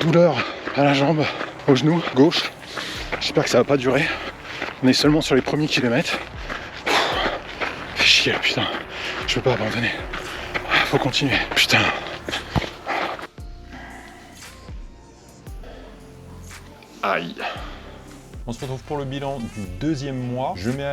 Douleur à la jambe, au genou gauche. J'espère que ça va pas durer. On est seulement sur les premiers kilomètres. Fais chier là, putain. Je peux pas abandonner. Faut continuer, putain. Aïe. On se retrouve pour le bilan du deuxième mois. Je mets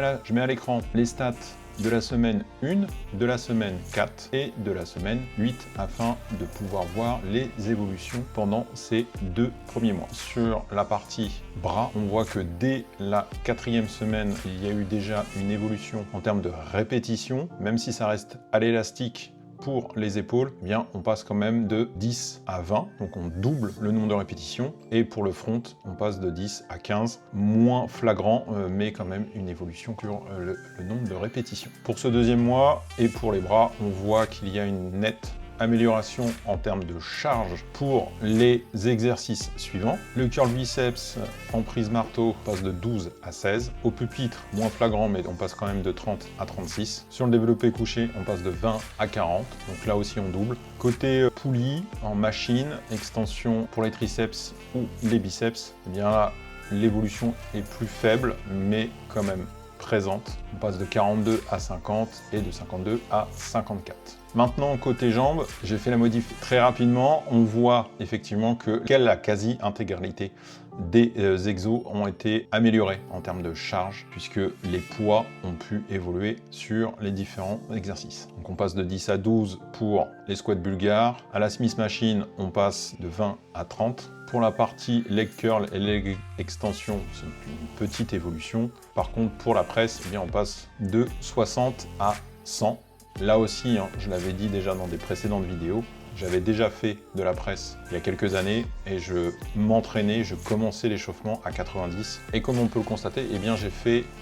à l'écran les stats de la semaine 1, de la semaine 4 et de la semaine 8 afin de pouvoir voir les évolutions pendant ces 2 premiers mois. Sur la partie bras, on voit que dès la 4e semaine, il y a eu déjà une évolution en termes de répétition, même si ça reste à l'élastique. Pour les épaules, eh bien, on passe quand même de 10 à 20, donc on double le nombre de répétitions. Et pour le front, on passe de 10 à 15, moins flagrant, mais quand même une évolution sur le nombre de répétitions. Pour ce deuxième mois et pour les bras, on voit qu'il y a une nette amélioration en termes de charge pour les exercices suivants. Le curl biceps en prise marteau passe de 12 à 16. Au pupitre, moins flagrant, mais on passe quand même de 30 à 36. Sur le développé couché, on passe de 20 à 40. Donc là aussi, on double. Côté poulie, en machine, extension pour les triceps ou les biceps, eh bien là, l'évolution est plus faible, mais quand même présente. On passe de 42 à 50 et de 52 à 54. Maintenant, côté jambes, j'ai fait la modif très rapidement. On voit effectivement que la quasi-intégralité des exos ont été améliorés en termes de charge, puisque les poids ont pu évoluer sur les différents exercices. Donc on passe de 10 à 12 pour les squats bulgares. À la Smith Machine, on passe de 20 à 30. Pour la partie leg curl et leg extension, c'est une petite évolution. Par contre, pour la presse, eh bien, on passe de 60 à 100. Là aussi, je l'avais dit déjà dans des précédentes vidéos, j'avais déjà fait de la presse il y a quelques années et je m'entraînais, je commençais l'échauffement à 90. Et comme on peut le constater, eh bien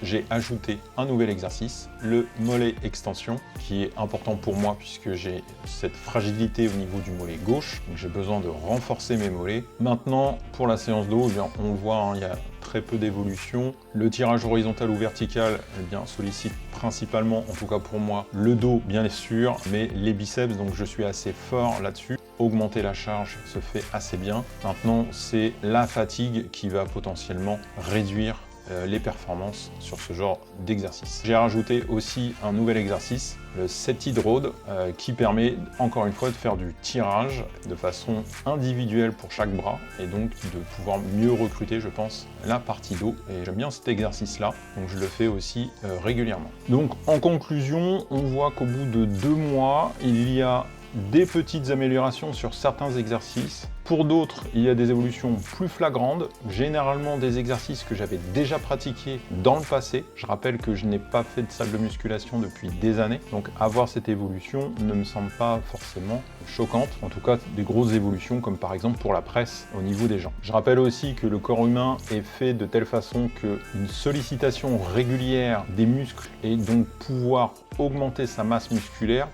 j'ai ajouté un nouvel exercice, le mollet extension, qui est important pour moi puisque j'ai cette fragilité au niveau du mollet gauche, donc j'ai besoin de renforcer mes mollets. Maintenant, pour la séance dos, eh bien, on le voit, il y a très peu d'évolution. Le tirage horizontal ou vertical, eh bien, sollicite principalement, en tout cas pour moi, le dos bien sûr, mais les biceps, donc je suis assez fort là-dessus. Augmenter la charge se fait assez bien. Maintenant, c'est la fatigue qui va potentiellement réduire les performances sur ce genre d'exercice. J'ai rajouté aussi un nouvel exercice, le seated road, qui permet encore une fois de faire du tirage de façon individuelle pour chaque bras et donc de pouvoir mieux recruter, je pense, la partie dos. Et j'aime bien cet exercice-là, donc je le fais aussi régulièrement. Donc en conclusion, on voit qu'au bout de 2 mois, il y a des petites améliorations sur certains exercices. Pour d'autres, il y a des évolutions plus flagrantes, généralement des exercices que j'avais déjà pratiqués dans le passé. Je rappelle que je n'ai pas fait de salle de musculation depuis des années, donc avoir cette évolution ne me semble pas forcément choquante. En tout cas, des grosses évolutions comme par exemple pour la presse au niveau des jambes. Je rappelle aussi que le corps humain est fait de telle façon qu'une sollicitation régulière des muscles et donc pouvoir augmenter sa masse musculaire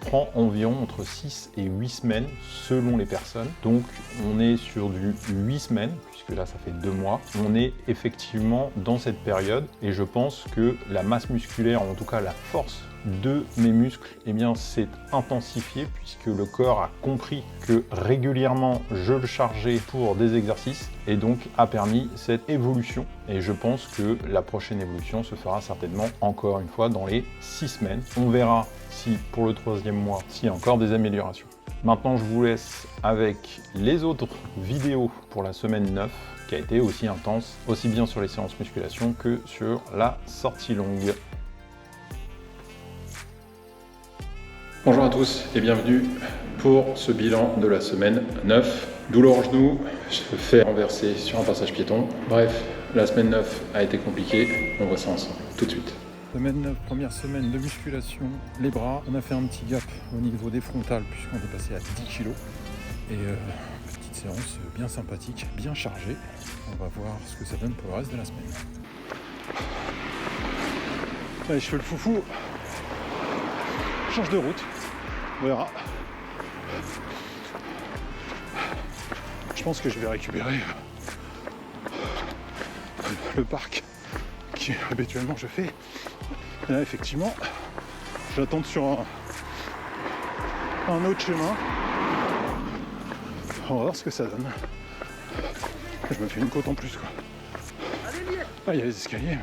prend environ entre 6 et 8 semaines selon les personnes. Donc on est sur du 8 semaines, puisque là ça fait 2 mois. On est effectivement dans cette période et je pense que la masse musculaire, en tout cas la force de mes muscles, eh bien s'est intensifiée puisque le corps a compris que régulièrement je le chargeais pour des exercices et donc a permis cette évolution. Et je pense que la prochaine évolution se fera certainement encore une fois dans les 6 semaines. On verra si pour le 3e mois, s'il y a encore des améliorations. Maintenant, je vous laisse avec les autres vidéos pour la semaine 9, qui a été aussi intense, aussi bien sur les séances musculation que sur la sortie longue. Bonjour à tous et bienvenue pour ce bilan de la semaine 9. Douleur au genou, je me fais renverser sur un passage piéton. Bref, la semaine 9 a été compliquée, on voit ça ensemble tout de suite. Semaine 9, première semaine de musculation, les bras. On a fait un petit gap au niveau des frontales puisqu'on est passé à 10 kg. Et petite séance bien sympathique, bien chargée. On va voir ce que ça donne pour le reste de la semaine. Allez, je fais le foufou. Change de route. On verra. Je pense que je vais récupérer le parc qui habituellement je fais. Et là effectivement, j'attends sur un autre chemin. On va voir ce que ça donne. Je me fais une côte en plus quoi. Ah, il y a les escaliers,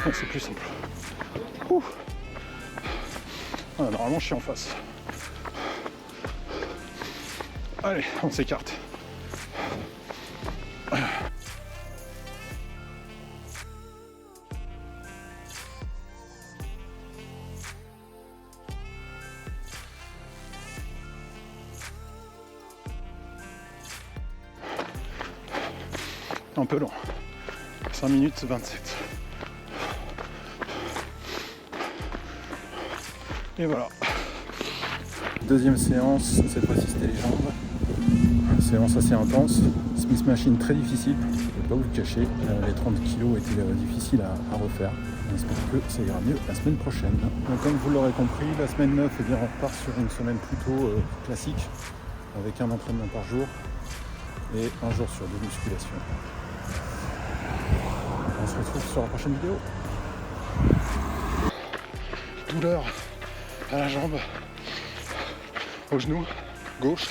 mais c'est plus simple. Ouh. Ah, normalement je suis en face. Allez, on s'écarte. Un peu long. 5 minutes 27. Et voilà. Deuxième séance, cette fois-ci c'était les jambes. Séance assez intense. Smith Machine très difficile, je ne vais pas vous le cacher. Les 30 kg étaient difficiles à refaire. On espère que ça ira mieux la semaine prochaine. Donc comme vous l'aurez compris, la semaine 9, eh bien, on repart sur une semaine plutôt classique, avec un entraînement par jour et un jour sur deux musculation. On se retrouve sur la prochaine vidéo. Douleur à la jambe, au genou gauche.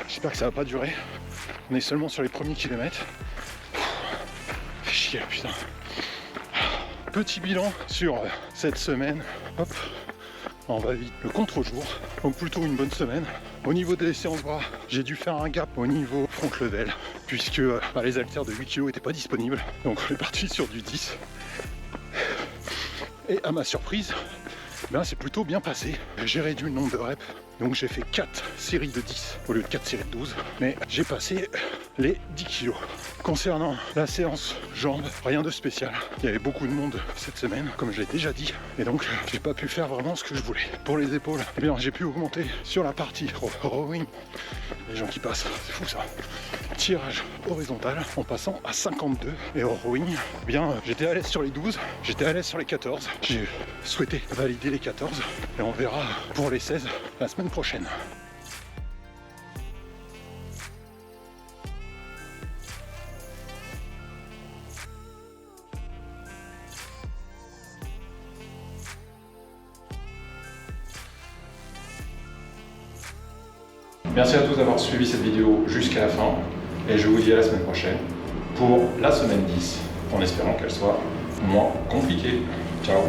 J'espère que ça va pas durer. On est seulement sur les premiers kilomètres. Fait chier là, putain. Petit bilan sur cette semaine. Hop, on va vite. Le contre-jour, donc plutôt une bonne semaine. Au niveau des séances bras, j'ai dû faire un gap au niveau front level, puisque les haltères de 8 kg n'étaient pas disponibles. Donc on est parti sur du 10. Et à ma surprise, c'est plutôt bien passé. J'ai réduit le nombre de reps, donc j'ai fait 4 séries de 10 au lieu de 4 séries de 12, mais j'ai passé les 10 kilos. Concernant la séance jambes, rien de spécial. Il y avait beaucoup de monde cette semaine, comme je l'ai déjà dit, et donc j'ai pas pu faire vraiment ce que je voulais. Pour les épaules, j'ai pu augmenter sur la partie rowing. Les gens qui passent, c'est fou ça. Tirage horizontal en passant à 52, et au rowing, j'étais à l'aise sur les 12, j'étais à l'aise sur les 14. J'ai souhaité valider les 14 et on verra pour les 16 la semaine prochaine. Merci à tous d'avoir suivi cette vidéo jusqu'à la fin et je vous dis à la semaine prochaine pour la semaine 10 en espérant qu'elle soit moins compliquée. Ciao.